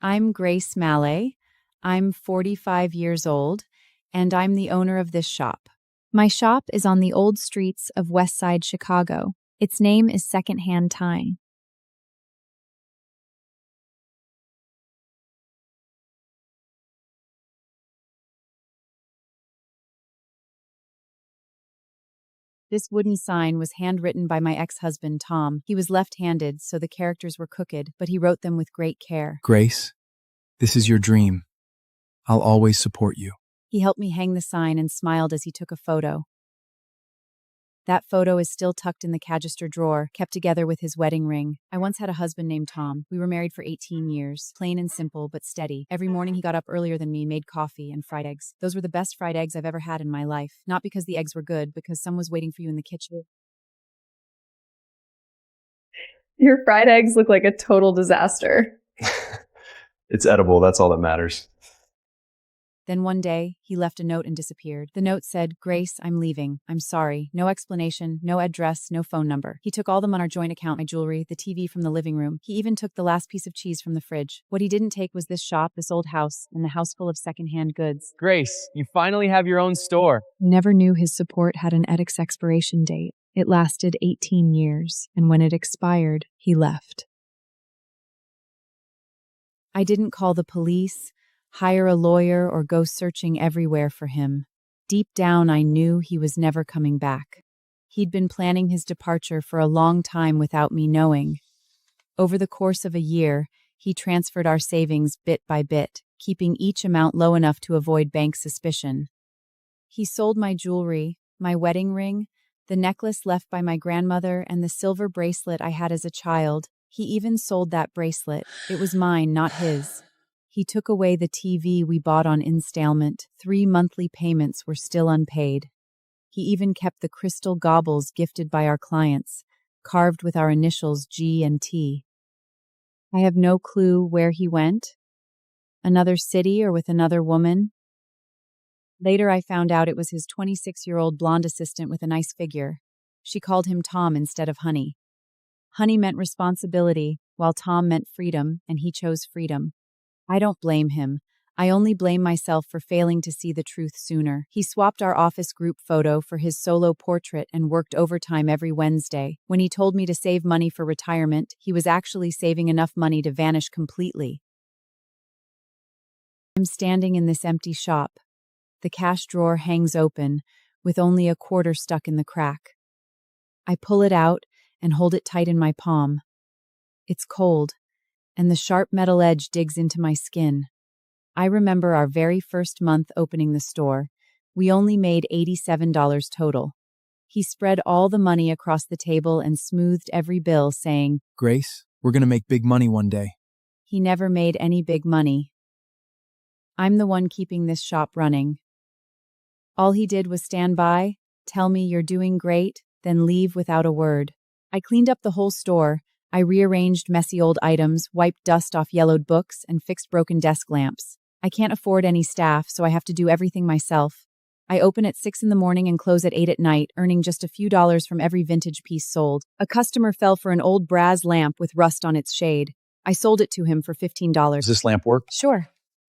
I'm Grace Mallet. I'm 45 years old, and I'm the owner of this shop. My shop is on the old streets of West Side Chicago. Its name is Secondhand Time. This wooden sign was handwritten by my ex-husband, Tom. He was left-handed, so the characters were crooked, but he wrote them with great care. Grace, this is your dream. I'll always support you. He helped me hang the sign and smiled as he took a photo. That photo is still tucked in the Cagister drawer, kept together with his wedding ring. I once had a husband named Tom. We were married for 18 years. Plain and simple, but steady. Every morning he got up earlier than me, made coffee, and fried eggs. Those were the best fried eggs I've ever had in my life. Not because the eggs were good, because some was waiting for you in the kitchen. Your fried eggs look like a total disaster. It's edible, that's all that matters. Then one day, he left a note and disappeared. The note said, "Grace, I'm leaving. I'm sorry. No explanation, no address, no phone number." He took all the money on our joint account, my jewelry, the TV from the living room. He even took the last piece of cheese from the fridge. What he didn't take was this shop, this old house, and the house full of secondhand goods. Grace, you finally have your own store. Never knew his support had an ethics expiration date. It lasted 18 years, and when it expired, he left. I didn't call the police, hire a lawyer, or go searching everywhere for him. Deep down, I knew he was never coming back. He'd been planning his departure for a long time without me knowing. Over the course of a year, he transferred our savings bit by bit, keeping each amount low enough to avoid bank suspicion. He sold my jewelry, my wedding ring, the necklace left by my grandmother, and the silver bracelet I had as a child. He even sold that bracelet. It was mine, not his. He took away the TV we bought on installment. 3 monthly payments were still unpaid. He even kept the crystal gobbles gifted by our clients, carved with our initials G and T. I have no clue where he went. Another city or with another woman. Later I found out it was his 26-year-old blonde assistant with a nice figure. She called him Tom instead of Honey. Honey meant responsibility, while Tom meant freedom, and he chose freedom. I don't blame him. I only blame myself for failing to see the truth sooner. He swapped our office group photo for his solo portrait and worked overtime every Wednesday. When he told me to save money for retirement, he was actually saving enough money to vanish completely. I'm standing in this empty shop. The cash drawer hangs open, with only a quarter stuck in the crack. I pull it out and hold it tight in my palm. It's cold, and the sharp metal edge digs into my skin. I remember our very first month opening the store. We only made $87 total. He spread all the money across the table and smoothed every bill, saying, Grace, we're going to make big money one day. He never made any big money. I'm the one keeping this shop running. All he did was stand by, tell me you're doing great, then leave without a word. I cleaned up the whole store. I rearranged messy old items, wiped dust off yellowed books, and fixed broken desk lamps. I can't afford any staff, so I have to do everything myself. I open at 6 in the morning and close at 8 at night, earning just a few dollars from every vintage piece sold. A customer fell for an old brass lamp with rust on its shade. I sold it to him for $15. Does this lamp work? Sure.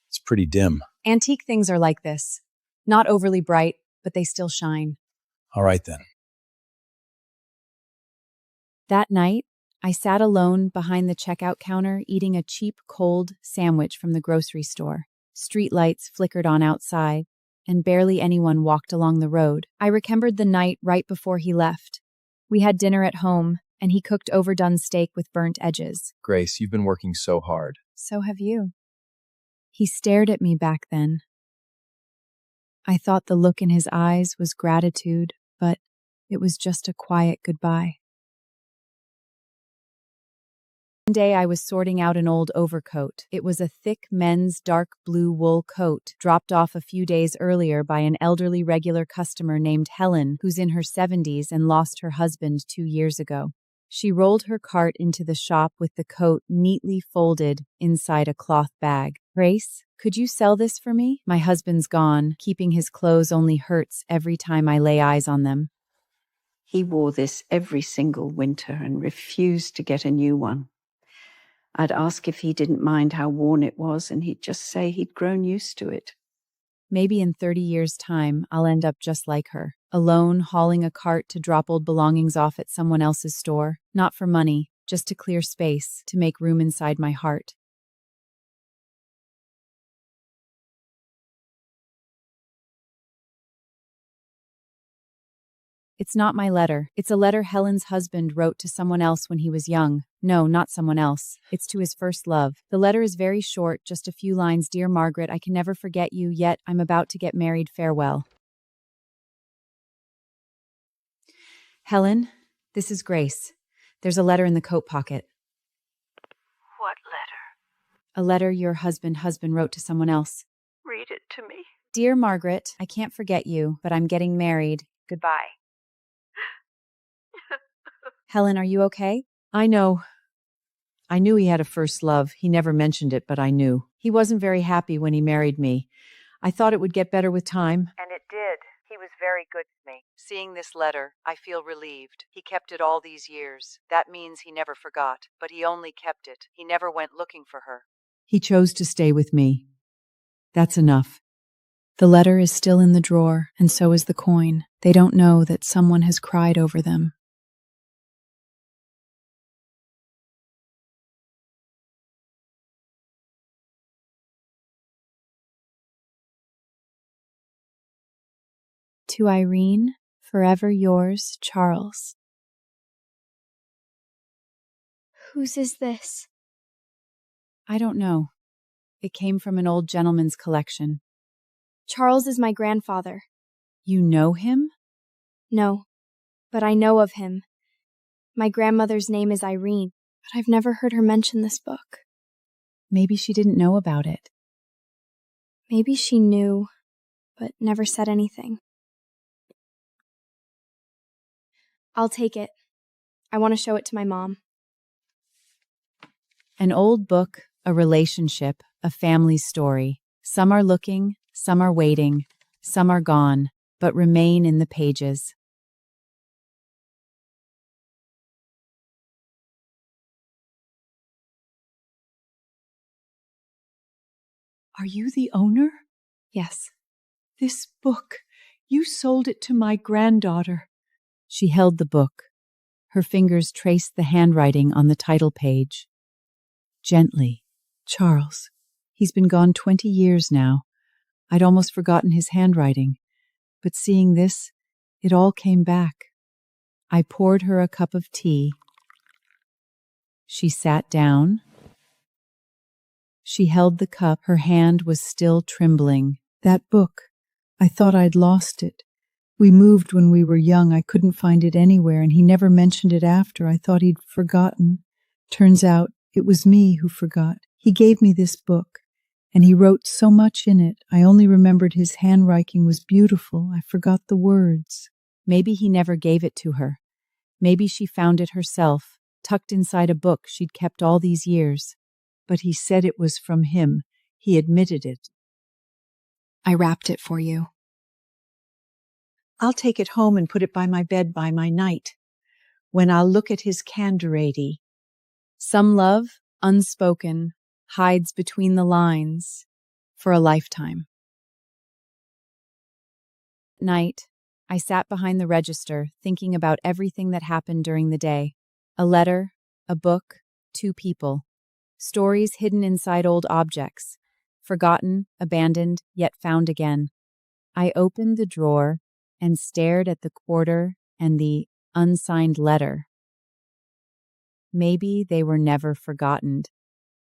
It's pretty dim. Antique things are like this. Not overly bright, but they still shine. All right then. That night, I sat alone behind the checkout counter eating a cheap, cold sandwich from the grocery store. Street lights flickered on outside, and barely anyone walked along the road. I remembered the night right before he left. We had dinner at home, and he cooked overdone steak with burnt edges. Grace, you've been working so hard. So have you. He stared at me back then. I thought the look in his eyes was gratitude, but it was just a quiet goodbye. One day I was sorting out an old overcoat. It was a thick men's dark blue wool coat, dropped off a few days earlier by an elderly regular customer named Helen, who's in her 70s and lost her husband 2 years ago. She rolled her cart into the shop with the coat neatly folded inside a cloth bag. Grace, could you sell this for me? My husband's gone. Keeping his clothes only hurts every time I lay eyes on them. He wore this every single winter and refused to get a new one. I'd ask if he didn't mind how worn it was, and he'd just say he'd grown used to it. Maybe in 30 years' time, I'll end up just like her, alone, hauling a cart to drop old belongings off at someone else's store, not for money, just to clear space, to make room inside my heart. It's not my letter. It's a letter Helen's husband wrote to someone else when he was young. No, not someone else. It's to his first love. The letter is very short, just a few lines. Dear Margaret, I can never forget you, yet I'm about to get married. Farewell. Helen, this is Grace. There's a letter in the coat pocket. What letter? A letter your husband wrote to someone else. Read it to me. Dear Margaret, I can't forget you, but I'm getting married. Goodbye. Helen, are you okay? I know. I knew he had a first love. He never mentioned it, but I knew. He wasn't very happy when he married me. I thought it would get better with time. And it did. He was very good to me. Seeing this letter, I feel relieved. He kept it all these years. That means he never forgot, but he only kept it. He never went looking for her. He chose to stay with me. That's enough. The letter is still in the drawer, and so is the coin. They don't know that someone has cried over them. To Irene, forever yours, Charles. Whose is this? I don't know. It came from an old gentleman's collection. Charles is my grandfather. You know him? No, but I know of him. My grandmother's name is Irene, but I've never heard her mention this book. Maybe she didn't know about it. Maybe she knew, but never said anything. I'll take it. I want to show it to my mom. An old book, a relationship, a family story. Some are looking, some are waiting, some are gone, but remain in the pages. Are you the owner? Yes. This book. You sold it to my granddaughter. She held the book. Her fingers traced the handwriting on the title page. Gently, Charles. He's been gone 20 years now. I'd almost forgotten his handwriting. But seeing this, it all came back. I poured her a cup of tea. She sat down. She held the cup. Her hand was still trembling. That book. I thought I'd lost it. We moved when we were young. I couldn't find it anywhere, and he never mentioned it after. I thought he'd forgotten. Turns out it was me who forgot. He gave me this book, and he wrote so much in it. I only remembered his handwriting was beautiful. I forgot the words. Maybe he never gave it to her. Maybe she found it herself, tucked inside a book she'd kept all these years. But he said it was from him. He admitted it. I wrapped it for you. I'll take it home and put it by my bed by my night, when I'll look at his candorady. Some love, unspoken, hides between the lines for a lifetime. At night, I sat behind the register, thinking about everything that happened during the day. A letter, a book, 2 people. Stories hidden inside old objects. Forgotten, abandoned, yet found again. I opened the drawer and stared at the quarter and the unsigned letter. Maybe they were never forgotten.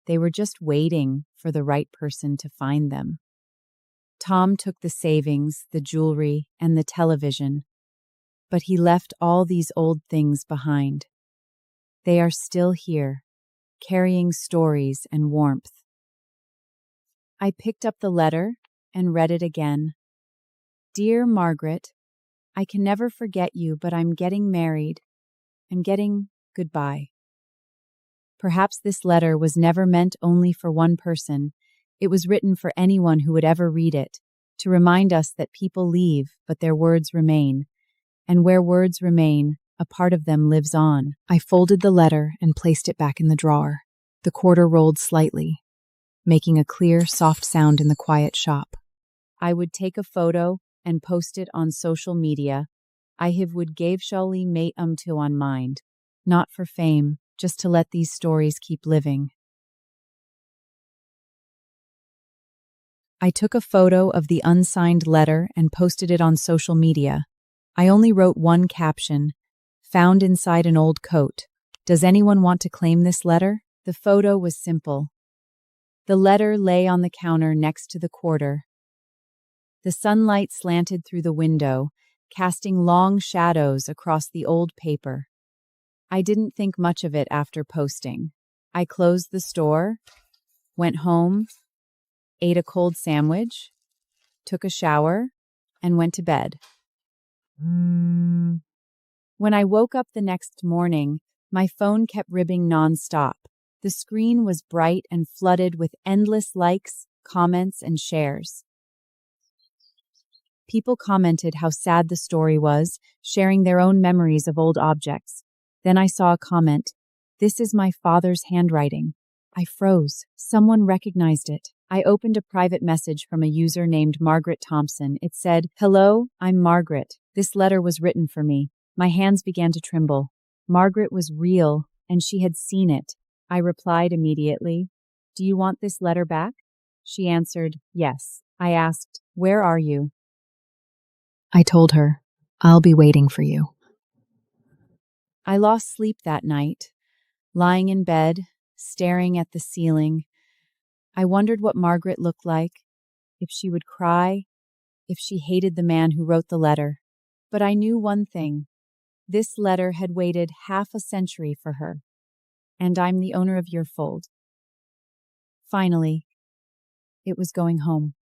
They were just waiting for the right person to find them. Tom took the savings, the jewelry, and the television, but he left all these old things behind. They are still here, carrying stories and warmth. I picked up the letter and read it again. Dear Margaret, I can never forget you, but I'm getting married. I'm getting goodbye. Perhaps this letter was never meant only for one person. It was written for anyone who would ever read it, to remind us that people leave, but their words remain. And where words remain, a part of them lives on. I folded the letter and placed it back in the drawer. The quarter rolled slightly, making a clear, soft sound in the quiet shop. I would take a photo and post it on social media. I have would gave Shali mate to on mind, not for fame, just to let these stories keep living. I took a photo of the unsigned letter and posted it on social media. I only wrote one caption, found inside an old coat. Does anyone want to claim this letter? The photo was simple. The letter lay on the counter next to the quarter. The sunlight slanted through the window, casting long shadows across the old paper. I didn't think much of it after posting. I closed the store, went home, ate a cold sandwich, took a shower, and went to bed. When I woke up the next morning, my phone kept ribbing nonstop. The screen was bright and flooded with endless likes, comments, and shares. People commented how sad the story was, sharing their own memories of old objects. Then I saw a comment, "This is my father's handwriting." I froze. Someone recognized it. I opened a private message from a user named Margaret Thompson. It said, "Hello, I'm Margaret. This letter was written for me." My hands began to tremble. Margaret was real, and she had seen it. I replied immediately, "Do you want this letter back?" She answered, "Yes." I asked, "Where are you?" I told her, "I'll be waiting for you." I lost sleep that night, lying in bed, staring at the ceiling. I wondered what Margaret looked like, if she would cry, if she hated the man who wrote the letter. But I knew one thing. This letter had waited half a century for her, and I'm the owner of your fold. Finally, it was going home.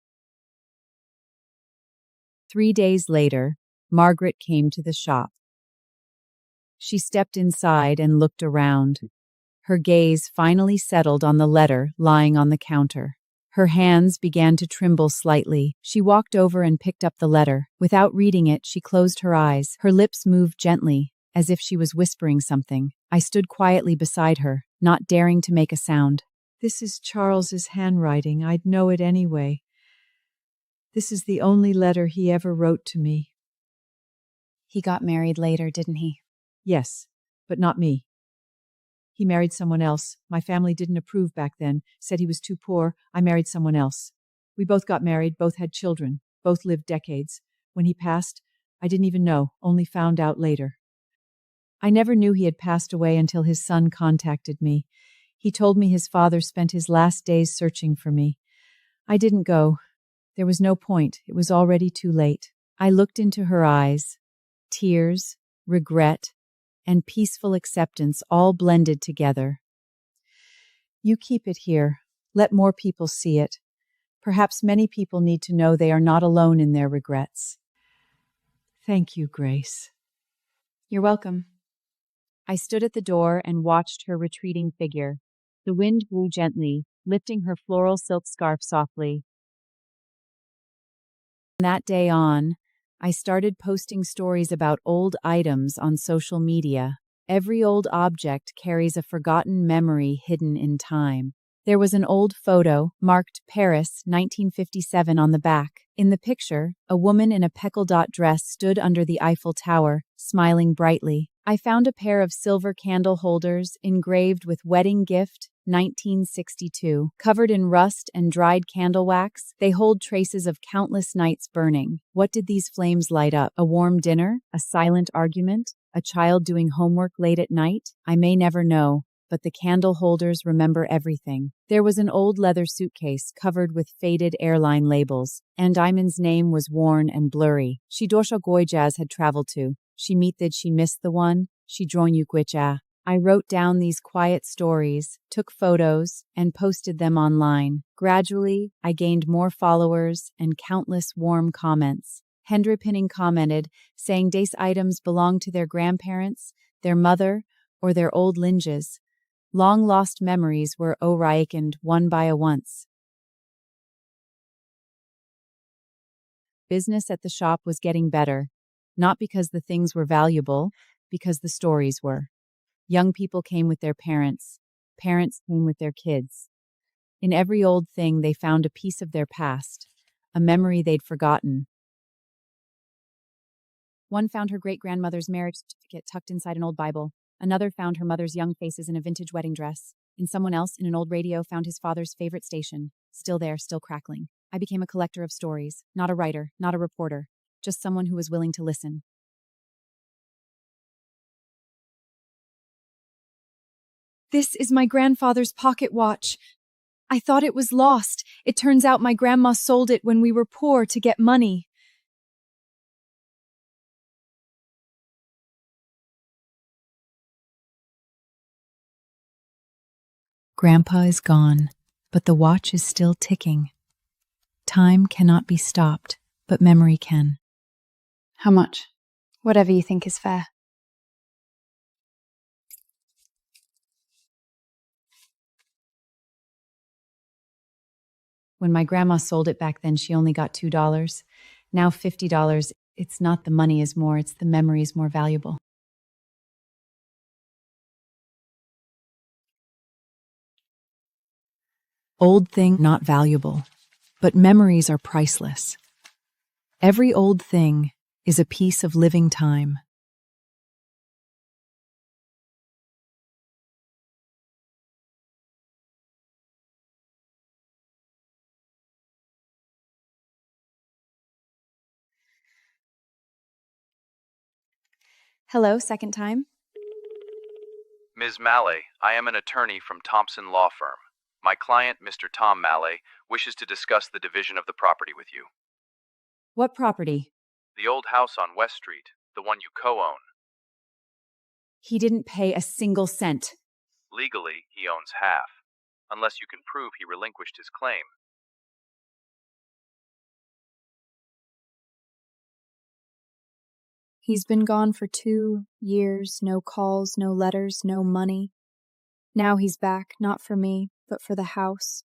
3 days later, Margaret came to the shop. She stepped inside and looked around. Her gaze finally settled on the letter lying on the counter. Her hands began to tremble slightly. She walked over and picked up the letter. Without reading it, she closed her eyes. Her lips moved gently, as if she was whispering something. I stood quietly beside her, not daring to make a sound. This is Charles's handwriting. I'd know it anyway. This is the only letter he ever wrote to me. He got married later, didn't he? Yes, but not me. He married someone else. My family didn't approve back then, said he was too poor. I married someone else. We both got married, both had children, both lived decades. When he passed, I didn't even know, only found out later. I never knew he had passed away until his son contacted me. He told me his father spent his last days searching for me. I didn't go. There was no point. It was already too late. I looked into her eyes. Tears, regret, and peaceful acceptance all blended together. You keep it here. Let more people see it. Perhaps many people need to know they are not alone in their regrets. Thank you, Grace. You're welcome. I stood at the door and watched her retreating figure. The wind blew gently, lifting her floral silk scarf softly. From that day on, I started posting stories about old items on social media. Every old object carries a forgotten memory hidden in time. There was an old photo, marked Paris, 1957 on the back. In the picture, a woman in a peckle-dot dress stood under the Eiffel Tower, smiling brightly. I found a pair of silver candle holders engraved with Wedding Gift, 1962. Covered in rust and dried candle wax, they hold traces of countless nights burning. What did these flames light up? A warm dinner? A silent argument? A child doing homework late at night? I may never know, but the candle holders remember everything. There was an old leather suitcase covered with faded airline labels, and Iman's name was worn and blurry. She dosha goijaz had traveled to. She meet did she miss the one? She join you gwicha. I wrote down these quiet stories, took photos, and posted them online. Gradually, I gained more followers and countless warm comments. Hendra Pinning commented, saying these items belong to their grandparents, their mother, or their old linges. Long-lost memories were orikened one by a once. Business at the shop was getting better, not because the things were valuable, because the stories were. Young people came with their parents. Parents came with their kids. In every old thing, they found a piece of their past, a memory they'd forgotten. One found her great-grandmother's marriage certificate tucked inside an old Bible. Another found her mother's young faces in a vintage wedding dress. And someone else, in an old radio, found his father's favorite station, still there, still crackling. I became a collector of stories, not a writer, not a reporter, just someone who was willing to listen. This is my grandfather's pocket watch. I thought it was lost. It turns out my grandma sold it when we were poor to get money. Grandpa is gone, but the watch is still ticking. Time cannot be stopped, but memory can. How much? Whatever you think is fair. When my grandma sold it back then, she only got $2. Now $50. It's not the money is more, it's the memories more valuable. Old thing, not valuable, but memories are priceless. Every old thing is a piece of living time. Hello, second time. Ms. Malley, I am an attorney from Thompson Law Firm. My client, Mr. Tom Malley, wishes to discuss the division of the property with you. What property? The old house on West Street, the one you co-own. He didn't pay a single cent. Legally, he owns half, unless you can prove he relinquished his claim. He's been gone for 2 years, no calls, no letters, no money. Now he's back, not for me, but for the house.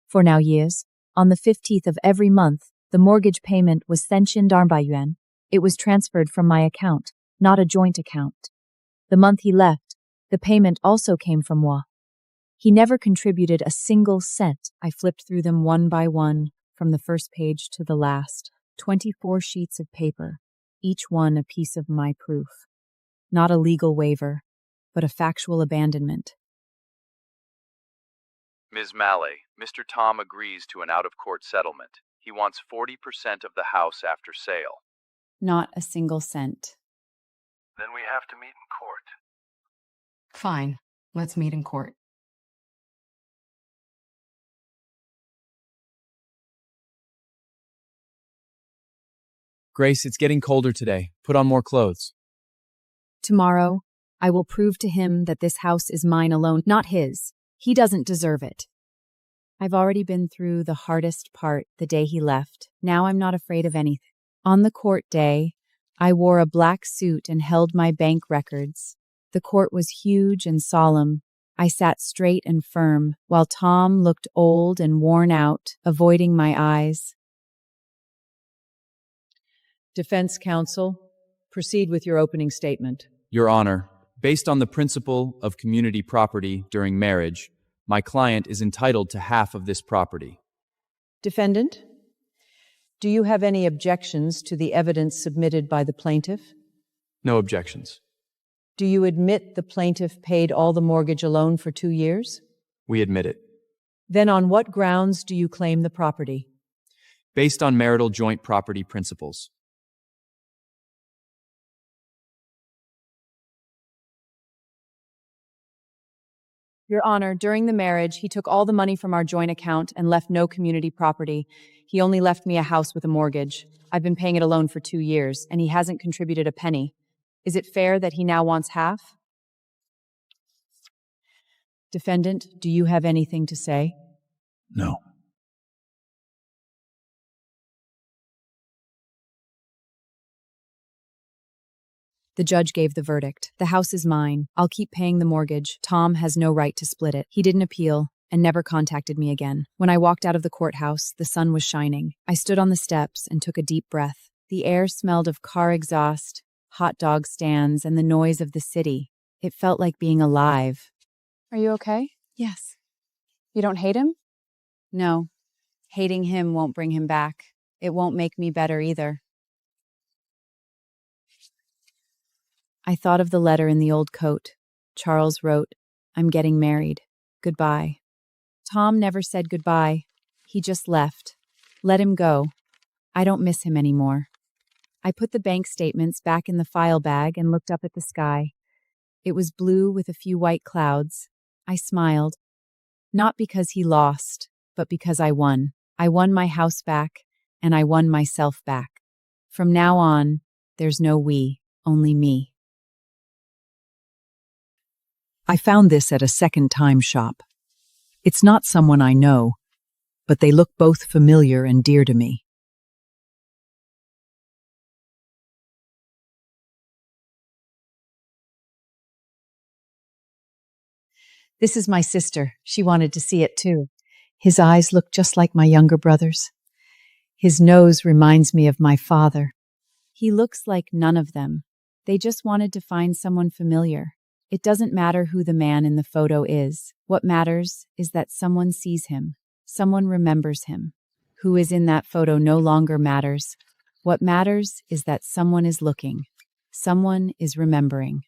For now years, on the 15th of every month, the mortgage payment was sanctioned yuan. It was transferred from my account, not a joint account. The month he left, the payment also came from moi. He never contributed a single cent. I flipped through them one by one, from the first page to the last. 24 sheets of paper, each one a piece of my proof. Not a legal waiver, but a factual abandonment. Ms. Malley, Mr. Tom agrees to an out-of-court settlement. He wants 40% of the house after sale. Not a single cent. Then we have to meet in court. Fine. Let's meet in court. Grace, it's getting colder today. Put on more clothes. Tomorrow, I will prove to him that this house is mine alone, not his. He doesn't deserve it. I've already been through the hardest part the day he left. Now I'm not afraid of anything. On the court day, I wore a black suit and held my bank records. The court was huge and solemn. I sat straight and firm, while Tom looked old and worn out, avoiding my eyes. Defense counsel, proceed with your opening statement. Your Honor, based on the principle of community property during marriage, my client is entitled to half of this property. Defendant, do you have any objections to the evidence submitted by the plaintiff? No objections. Do you admit the plaintiff paid all the mortgage alone for 2 years? We admit it. Then on what grounds do you claim the property? Based on marital joint property principles. Your Honor, during the marriage, he took all the money from our joint account and left no community property. He only left me a house with a mortgage. I've been paying it alone for 2 years, and he hasn't contributed a penny. Is it fair that he now wants half? Defendant, do you have anything to say? No. The judge gave the verdict. The house is mine. I'll keep paying the mortgage. Tom has no right to split it. He didn't appeal and never contacted me again. When I walked out of the courthouse, the sun was shining. I stood on the steps and took a deep breath. The air smelled of car exhaust, hot dog stands, and the noise of the city. It felt like being alive. Are you okay? Yes. You don't hate him? No, hating him won't bring him back. It won't make me better either. I thought of the letter in the old coat. Charles wrote, "I'm getting married. Goodbye." Tom never said goodbye. He just left. Let him go. I don't miss him anymore. I put the bank statements back in the file bag and looked up at the sky. It was blue with a few white clouds. I smiled. Not because he lost, but because I won. I won my house back, and I won myself back. From now on, there's no we, only me. I found this at a second-time shop. It's not someone I know, but they look both familiar and dear to me. This is my sister. She wanted to see it too. His eyes look just like my younger brother's. His nose reminds me of my father. He looks like none of them. They just wanted to find someone familiar. It doesn't matter who the man in the photo is. What matters is that someone sees him. Someone remembers him. Who is in that photo no longer matters. What matters is that someone is looking. Someone is remembering.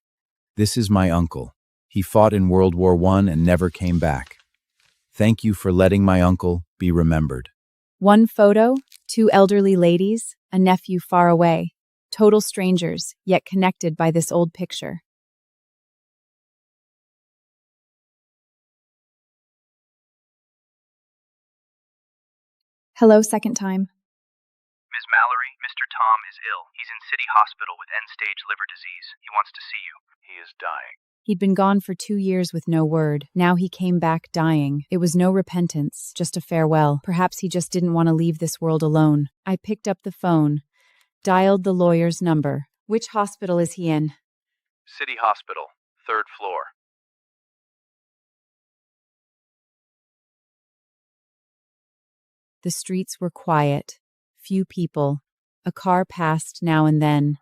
This is my uncle. He fought in World War I and never came back. Thank you for letting my uncle be remembered. One photo, two elderly ladies, a nephew far away. Total strangers, yet connected by this old picture. Hello, second time. Ms. Mallory, Mr. Tom is ill. He's in City Hospital with end-stage liver disease. He wants to see you. He is dying. He'd been gone for 2 years with no word. Now he came back dying. It was no repentance, just a farewell. Perhaps he just didn't want to leave this world alone. I picked up the phone, dialed the lawyer's number. Which hospital is he in? City Hospital, 3rd floor. The streets were quiet. Few people. A car passed now and then.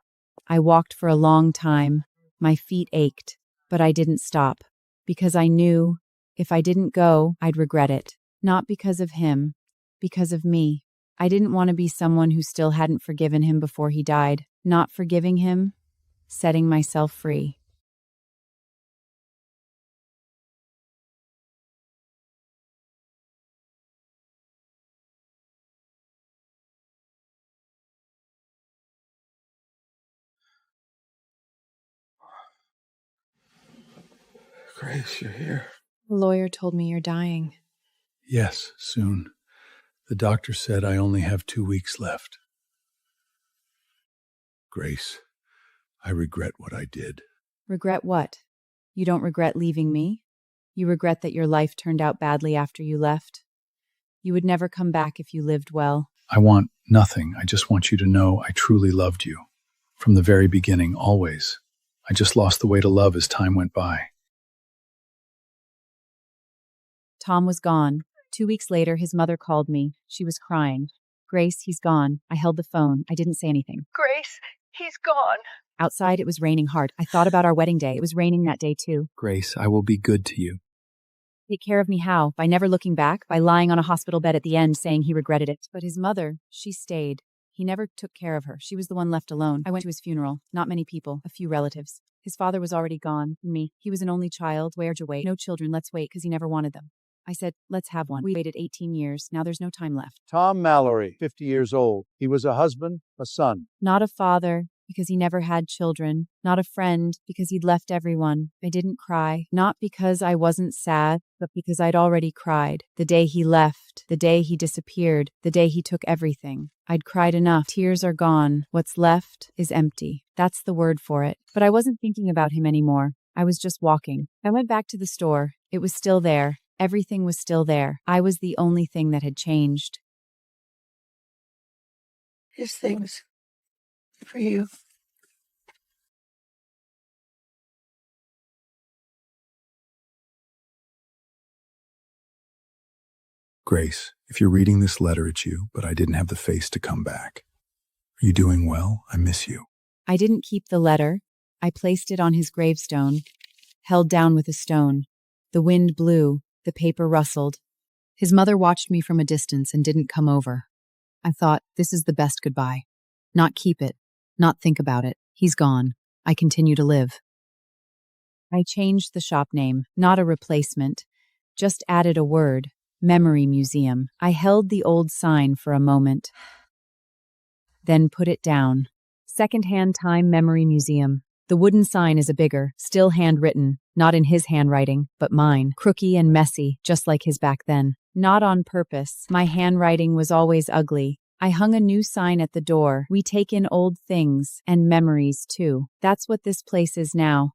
I walked for a long time. My feet ached. But I didn't stop, because I knew if I didn't go, I'd regret it. Not because of him, because of me. I didn't want to be someone who still hadn't forgiven him before he died. Not forgiving him, setting myself free. Grace, you're here. The lawyer told me you're dying. Yes, soon. The doctor said I only have 2 weeks left. Grace, I regret what I did. Regret what? You don't regret leaving me? You regret that your life turned out badly after you left? You would never come back if you lived well. I want nothing. I just want you to know I truly loved you. From the very beginning, always. I just lost the way to love as time went by. Tom was gone. 2 weeks later, his mother called me. She was crying. Grace, he's gone. I held the phone. I didn't say anything. Grace, he's gone. Outside, it was raining hard. I thought about our wedding day. It was raining that day, too. Grace, I will be good to you. Take care of me how? By never looking back? By lying on a hospital bed at the end saying he regretted it? But his mother, she stayed. He never took care of her. She was the one left alone. I went to his funeral. Not many people. A few relatives. His father was already gone. Me. He was an only child. Where'd you wait? No children. Let's wait, because he never wanted them. I said, let's have one. We waited 18 years. Now there's no time left. Tom Mallory, 50 years old. He was a husband, a son. Not a father, because he never had children. Not a friend, because he'd left everyone. I didn't cry. Not because I wasn't sad, but because I'd already cried. The day he left, the day he disappeared, the day he took everything. I'd cried enough. Tears are gone. What's left is empty. That's the word for it. But I wasn't thinking about him anymore. I was just walking. I went back to the store. It was still there. Everything was still there. I was the only thing that had changed. His things for you. Grace, if you're reading this letter, it's you, but I didn't have the face to come back. Are you doing well? I miss you. I didn't keep the letter. I placed it on his gravestone, held down with a stone. The wind blew. The paper rustled. His mother watched me from a distance and didn't come over. I thought, this is the best goodbye. Not keep it, not think about it. He's gone. I continue to live. I changed the shop name, not a replacement, just added a word, Memory Museum. I held the old sign for a moment, then put it down. Secondhand Time Memory Museum. The wooden sign is a bigger, still handwritten, not in his handwriting, but mine, crooky and messy, just like his back then. Not on purpose. My handwriting was always ugly. I hung a new sign at the door. We take in old things, and memories too. That's what this place is now.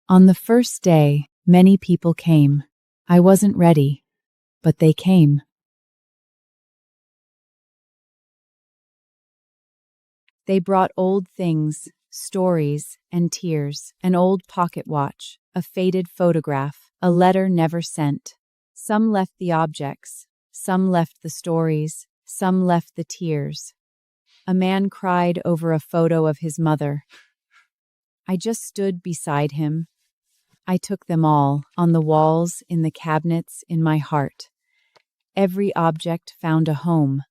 On the first day, many people came. I wasn't ready, but they came. They brought old things, stories, and tears, an old pocket watch, a faded photograph, a letter never sent. Some left the objects, some left the stories, some left the tears. A man cried over a photo of his mother. I just stood beside him. I took them all, on the walls, in the cabinets, in my heart. Every object found a home.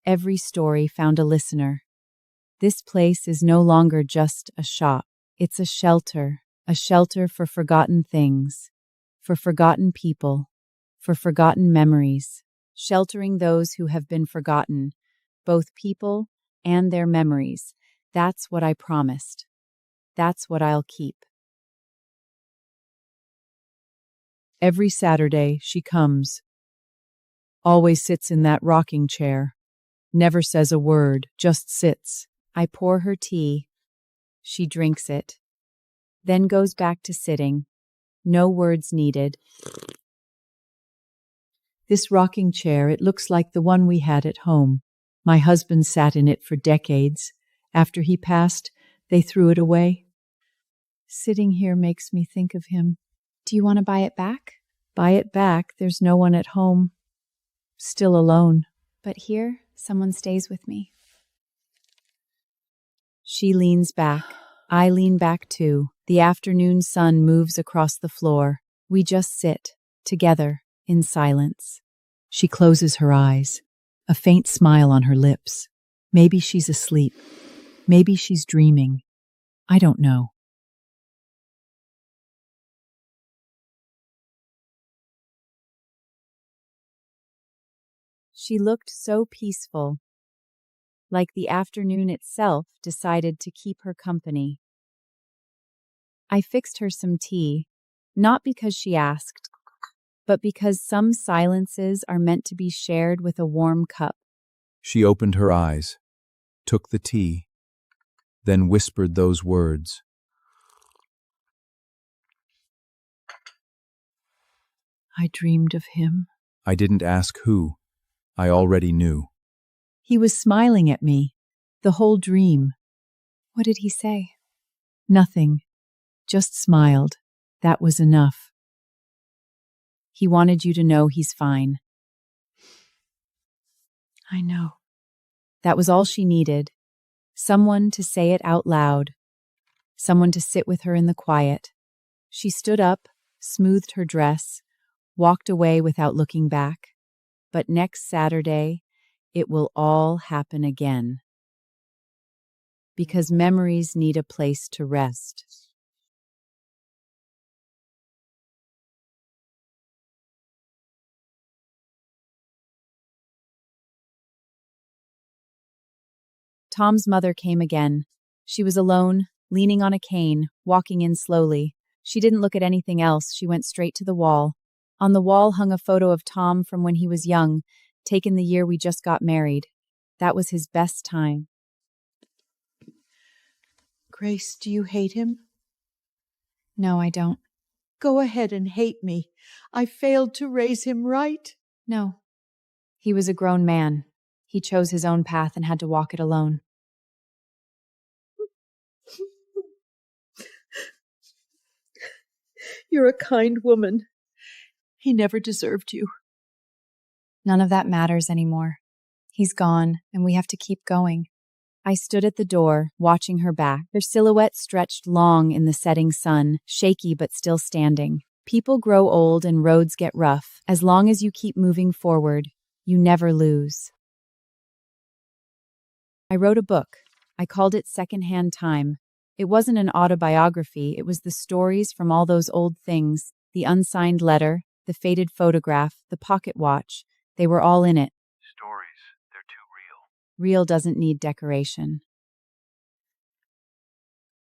Every story found a listener. This place is no longer just a shop. It's a shelter for forgotten things, for forgotten people, for forgotten memories, sheltering those who have been forgotten, both people and their memories. That's what I promised. That's what I'll keep. Every Saturday she comes. Always sits in that rocking chair. Never says a word, just sits. I pour her tea. She drinks it, then goes back to sitting. No words needed. This rocking chair, it looks like the one we had at home. My husband sat in it for decades. After he passed, they threw it away. Sitting here makes me think of him. Do you want to buy it back? Buy it back? There's no one at home. Still alone. But here, someone stays with me. She leans back. I lean back too. The afternoon sun moves across the floor. We just sit, together, in silence. She closes her eyes, a faint smile on her lips. Maybe she's asleep. Maybe she's dreaming. I don't know. She looked so peaceful, like the afternoon itself decided to keep her company. I fixed her some tea, not because she asked, but because some silences are meant to be shared with a warm cup. She opened her eyes, took the tea, then whispered those words. I dreamed of him. I didn't ask who. I already knew. He was smiling at me, the whole dream. What did he say? Nothing. Just smiled. That was enough. He wanted you to know he's fine. I know. That was all she needed. Someone to say it out loud. Someone to sit with her in the quiet. She stood up, smoothed her dress, walked away without looking back. But next Saturday, it will all happen again. Because memories need a place to rest. Tom's mother came again. She was alone, leaning on a cane, walking in slowly. She didn't look at anything else. She went straight to the wall. On the wall hung a photo of Tom from when he was young, taken the year we just got married. That was his best time. Grace, do you hate him? No, I don't. Go ahead and hate me. I failed to raise him right. No. He was a grown man. He chose his own path and had to walk it alone. You're a kind woman. He never deserved you. None of that matters anymore. He's gone, and we have to keep going. I stood at the door, watching her back. Their silhouette stretched long in the setting sun, shaky but still standing. People grow old and roads get rough. As long as you keep moving forward, you never lose. I wrote a book. I called it Secondhand Time. It wasn't an autobiography, it was the stories from all those old things, the unsigned letter, the faded photograph, the pocket watch. They were all in it. Stories, they're too real. Real doesn't need decoration.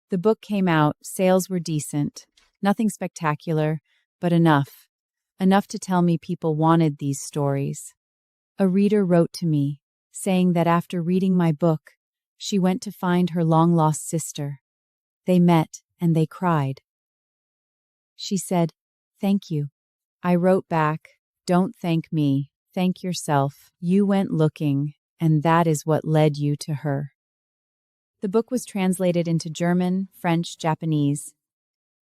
The book came out, sales were decent. Nothing spectacular, but enough. Enough to tell me people wanted these stories. A reader wrote to me, saying that after reading my book, she went to find her long-lost sister. They met, and they cried. She said, "Thank you." I wrote back, "Don't thank me, thank yourself. You went looking, and that is what led you to her." The book was translated into German, French, Japanese.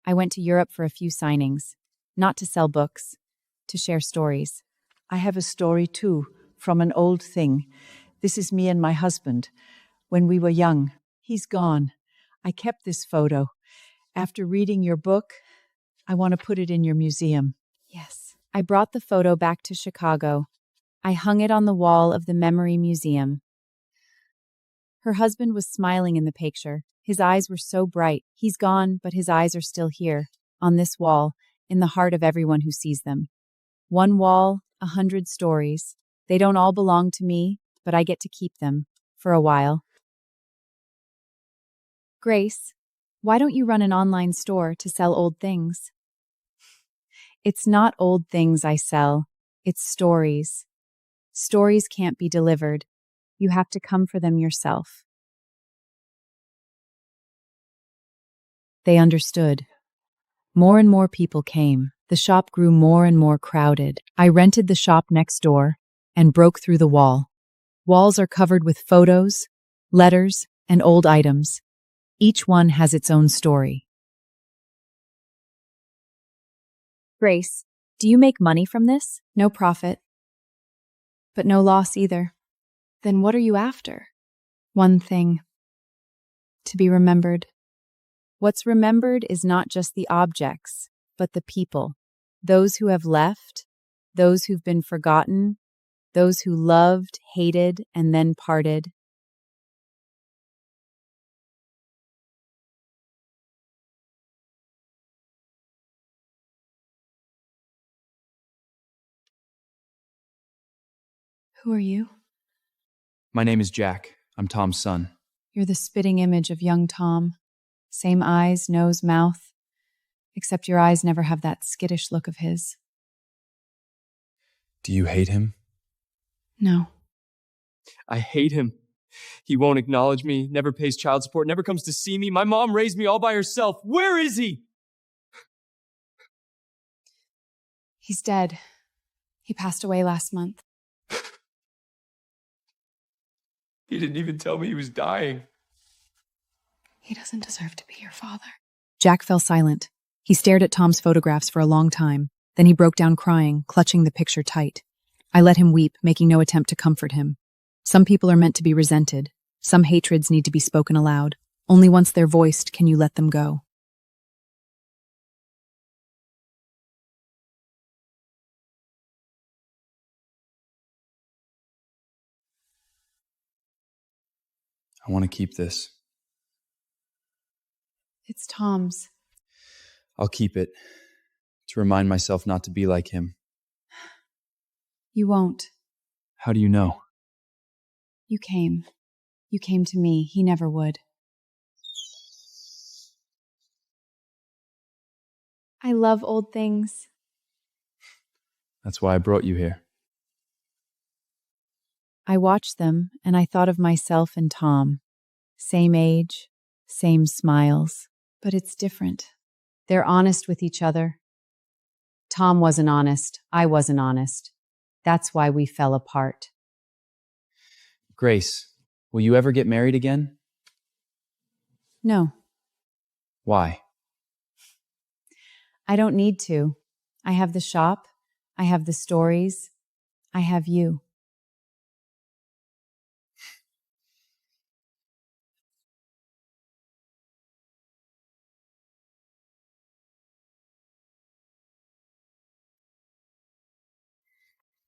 I went to Europe for a few signings, not to sell books, to share stories. I have a story too, from an old thing. This is me and my husband. When we were young, he's gone. I kept this photo. After reading your book, I want to put it in your museum. Yes. I brought the photo back to Chicago. I hung it on the wall of the Memory Museum. Her husband was smiling in the picture. His eyes were so bright. He's gone, but his eyes are still here, on this wall, in the heart of everyone who sees them. One wall, 100 stories. They don't all belong to me, but I get to keep them, for a while. Grace, why don't you run an online store to sell old things? It's not old things I sell, it's stories. Stories can't be delivered. You have to come for them yourself. They understood. More and more people came. The shop grew more and more crowded. I rented the shop next door and broke through the wall. Walls are covered with photos, letters, and old items. Each one has its own story. Grace, do you make money from this? No profit. But no loss either. Then what are you after? One thing. To be remembered. What's remembered is not just the objects, but the people. Those who have left, those who've been forgotten, those who loved, hated, and then parted. Who are you? My name is Jack. I'm Tom's son. You're the spitting image of young Tom. Same eyes, nose, mouth. Except your eyes never have that skittish look of his. Do you hate him? No. I hate him. He won't acknowledge me, never pays child support, never comes to see me. My mom raised me all by herself. Where is he? He's dead. He passed away last month. He didn't even tell me he was dying. He doesn't deserve to be your father. Jack fell silent. He stared at Tom's photographs for a long time. Then he broke down crying, clutching the picture tight. I let him weep, making no attempt to comfort him. Some people are meant to be resented. Some hatreds need to be spoken aloud. Only once they're voiced can you let them go. I want to keep this. It's Tom's. I'll keep it to remind myself not to be like him. You won't. How do you know? You came. You came to me. He never would. I love old things. That's why I brought you here. I watched them, and I thought of myself and Tom. Same age, same smiles, but it's different. They're honest with each other. Tom wasn't honest. I wasn't honest. That's why we fell apart. Grace, will you ever get married again? No, Why? I don't need to. I have the shop. I have the stories. I have you.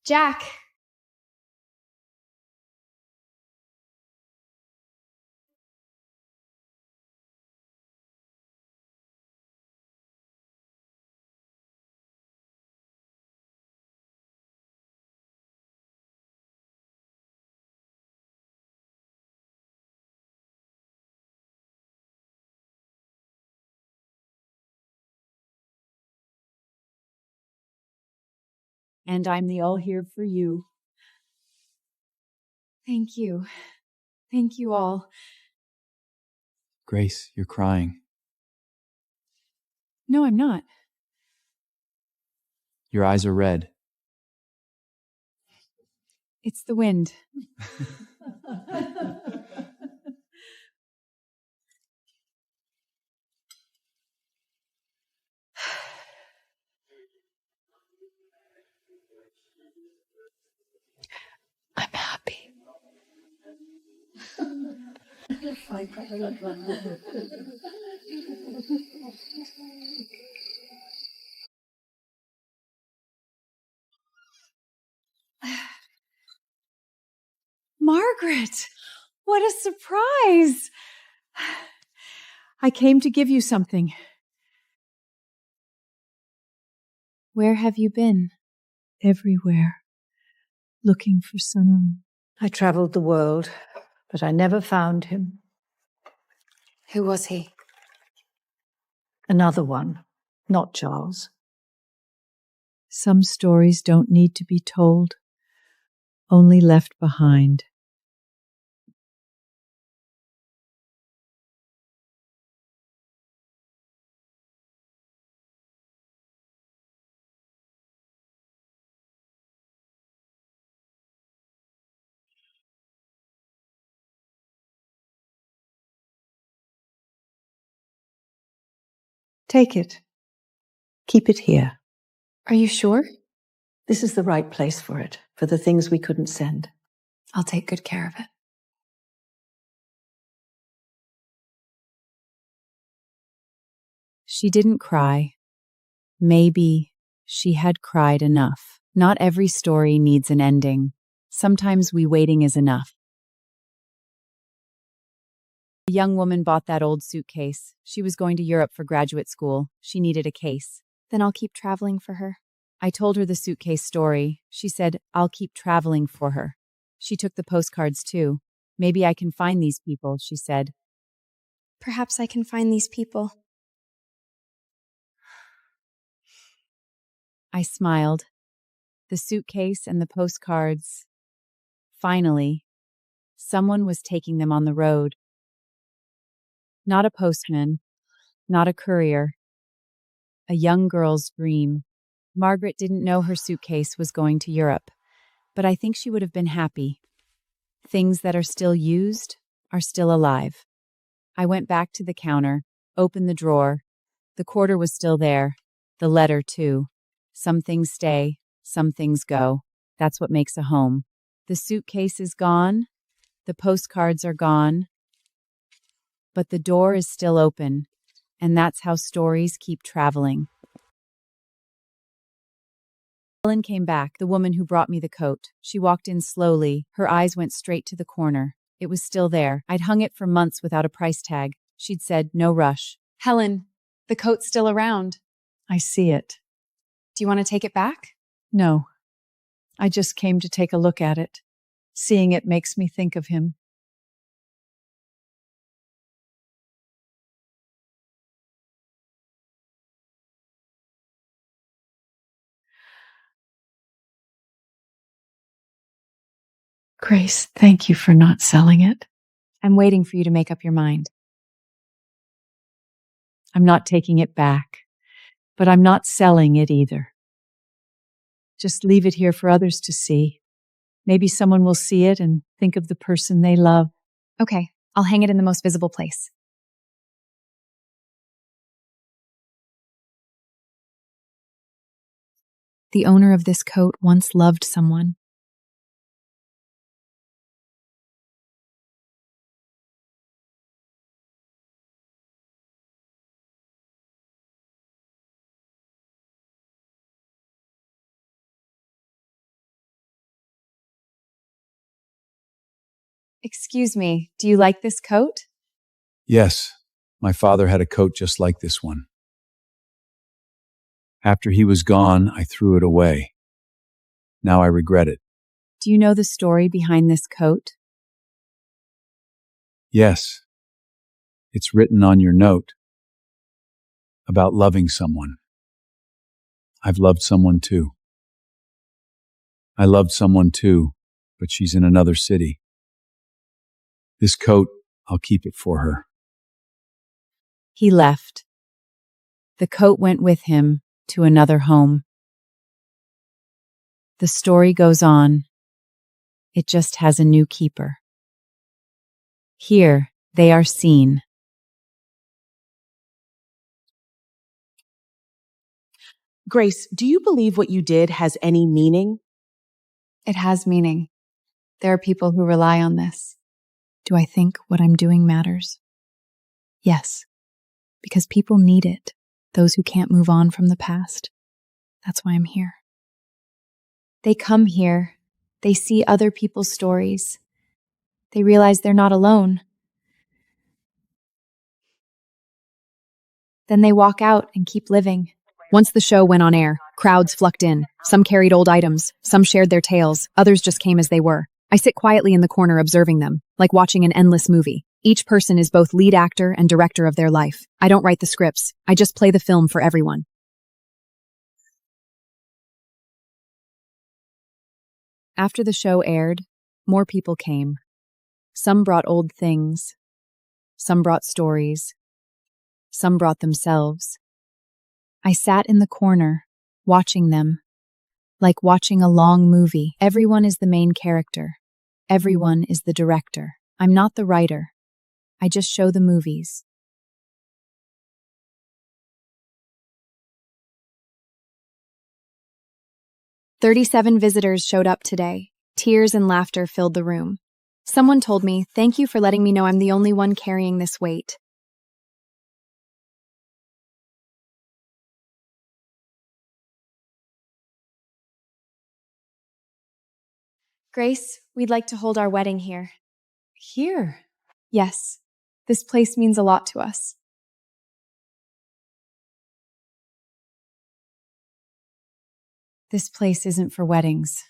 Jack! And I'm the all here for you. Thank you. Thank you all. Grace, you're crying. No, I'm not. Your eyes are red. It's the wind. I'm happy. Margaret! What a surprise! I came to give you something. Where have you been? Everywhere, looking for someone. I traveled the world, but I never found him. Who was he? Another one, not Charles. Some stories don't need to be told, only left behind. Take it. Keep it here. Are you sure? This is the right place for it, for the things we couldn't send. I'll take good care of it. She didn't cry. Maybe she had cried enough. Not every story needs an ending. Sometimes waiting is enough. A young woman bought that old suitcase. She was going to Europe for graduate school. She needed a case. Then I'll keep traveling for her. I told her the suitcase story. She said, I'll keep traveling for her. She took the postcards too. Maybe I can find these people, she said. Perhaps I can find these people. I smiled. The suitcase and the postcards. Finally, someone was taking them on the road. Not a postman, not a courier. A young girl's dream. Margaret didn't know her suitcase was going to Europe, but I think she would have been happy. Things that are still used are still alive. I went back to the counter, opened the drawer. The quarter was still there. The letter, too. Some things stay, some things go. That's what makes a home. The suitcase is gone. The postcards are gone. But the door is still open, and that's how stories keep traveling. Helen came back, the woman who brought me the coat. She walked in slowly. Her eyes went straight to the corner. It was still there. I'd hung it for months without a price tag. She'd said, no rush. Helen, the coat's still around. I see it. Do you want to take it back? No. I just came to take a look at it. Seeing it makes me think of him. Grace, thank you for not selling it. I'm waiting for you to make up your mind. I'm not taking it back, but I'm not selling it either. Just leave it here for others to see. Maybe someone will see it and think of the person they love. Okay, I'll hang it in the most visible place. The owner of this coat once loved someone. Excuse me, do you like this coat? Yes, my father had a coat just like this one. After he was gone, I threw it away. Now I regret it. Do you know the story behind this coat? Yes, it's written on your note about loving someone. I've loved someone too. I loved someone too, but she's in another city. This coat, I'll keep it for her. He left. The coat went with him to another home. The story goes on. It just has a new keeper. Here, they are seen. Grace, do you believe what you did has any meaning? It has meaning. There are people who rely on this. Do I think what I'm doing matters? Yes, because people need it, those who can't move on from the past. That's why I'm here. They come here. They see other people's stories. They realize they're not alone. Then they walk out and keep living. Once the show went on air, crowds flocked in. Some carried old items, some shared their tales, others just came as they were. I sit quietly in the corner observing them, like watching an endless movie. Each person is both lead actor and director of their life. I don't write the scripts. I just play the film for everyone. After the show aired, more people came. Some brought old things. Some brought stories. Some brought themselves. I sat in the corner, watching them, like watching a long movie. Everyone is the main character. Everyone is the director. I'm not the writer. I just show the movies. "37 visitors showed up today. Tears and laughter filled the room. Someone told me, "Thank you for letting me know I'm the only one carrying this weight." Grace, we'd like to hold our wedding here. Here? Yes, this place means a lot to us. This place isn't for weddings.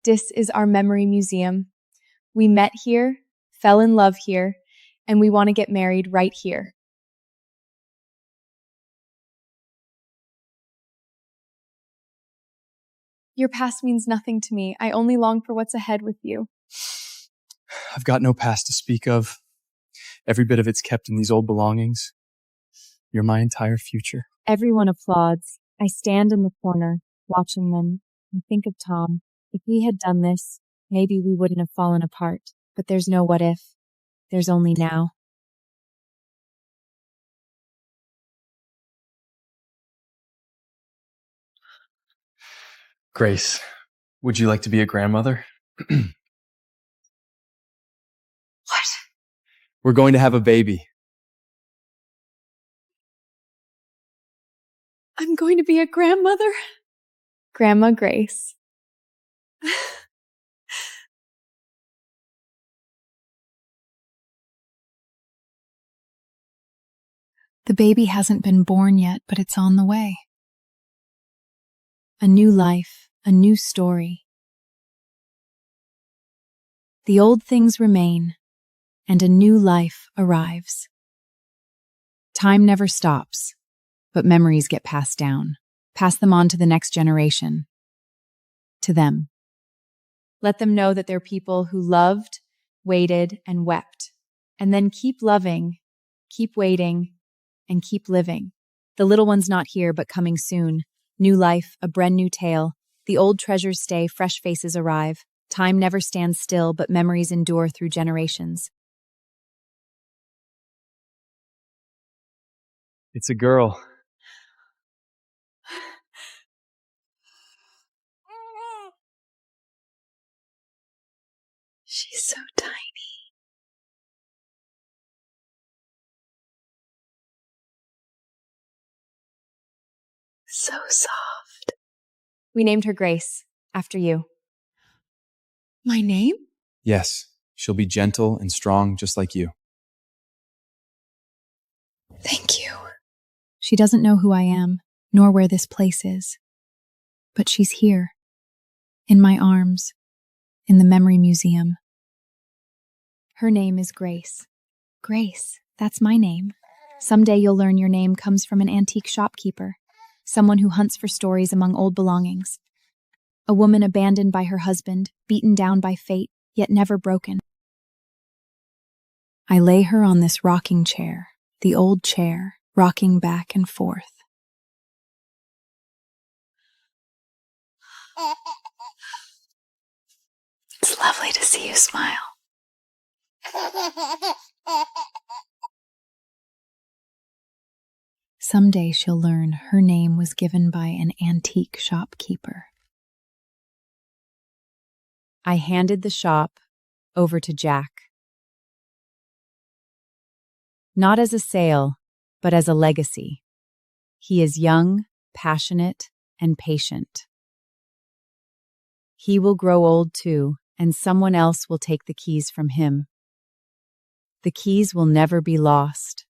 This is our memory museum. We met here, fell in love here, and we want to get married right here. Your past means nothing to me. I only long for what's ahead with you. I've got no past to speak of. Every bit of it's kept in these old belongings. You're my entire future. Everyone applauds. I stand in the corner, watching them. I think of Tom. If he had done this, maybe we wouldn't have fallen apart. But there's no what if. There's only now. Grace, would you like to be a grandmother? What? We're going to have a baby. I'm going to be a grandmother? Grandma Grace. The baby hasn't been born yet, but it's on the way. A new life, a new story. The old things remain, and a new life arrives. Time never stops, but memories get passed down. Pass them on to the next generation. To them. Let them know that they're people who loved, waited, and wept. And then keep loving, keep waiting, and keep living. The little one's not here, but coming soon. New life, a brand new tale. The old treasures stay, fresh faces arrive. Time never stands still, but memories endure through generations. It's a girl. She's so tiny. So soft. We named her Grace, after you. My name? Yes, She'll be gentle and strong just like you. Thank you. She doesn't know who I am, nor where this place is. But she's here, in my arms, in the memory museum. Her name is Grace. Grace, that's my name. Someday you'll learn your name comes from an antique shopkeeper, someone who hunts for stories among old belongings. A woman abandoned by her husband, beaten down by fate, yet never broken. I lay her on this rocking chair, the old chair, rocking back and forth. It's lovely to see you smile. Someday she'll learn her name was given by an antique shopkeeper. I handed the shop over to Jack. Not as a sale, but as a legacy. He is young, passionate, and patient. He will grow old too, and someone else will take the keys from him. The keys will never be lost.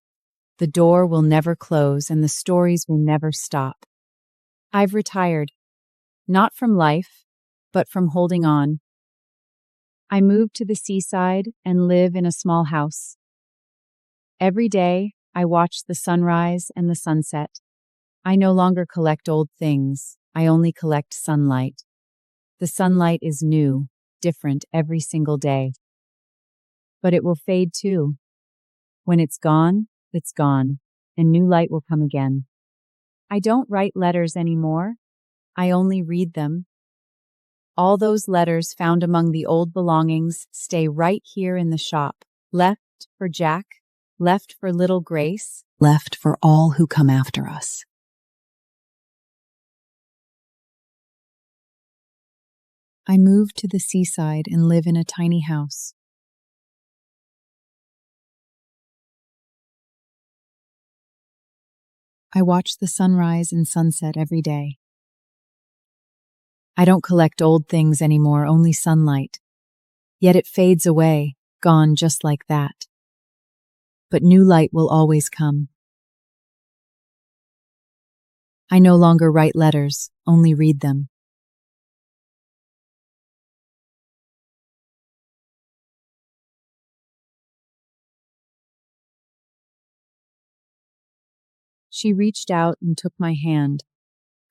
The door will never close, and the stories will never stop. I've retired, not from life, but from holding on. I moved to the seaside and live in a small house. Every day, I watch the sunrise and the sunset. I no longer collect old things. I only collect sunlight. The sunlight is new, different every single day. But it will fade too. When it's gone, and new light will come again. I don't write letters anymore. I only read them. All those letters found among the old belongings stay right here in the shop, left for Jack, left for little Grace, Left for all who come after us. I moved to the seaside and live in a tiny house. I watch the sunrise and sunset every day. I don't collect old things anymore, only sunlight. Yet it fades away, gone just like that. But new light will always come. I no longer write letters, only read them. She reached out and took my hand.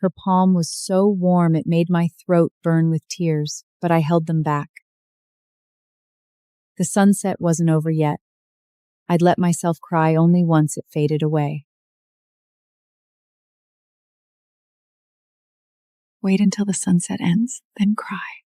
Her palm was so warm it made my throat burn with tears, but I held them back. The sunset wasn't over yet. I'd let myself cry only once it faded away. Wait until the sunset ends, then cry.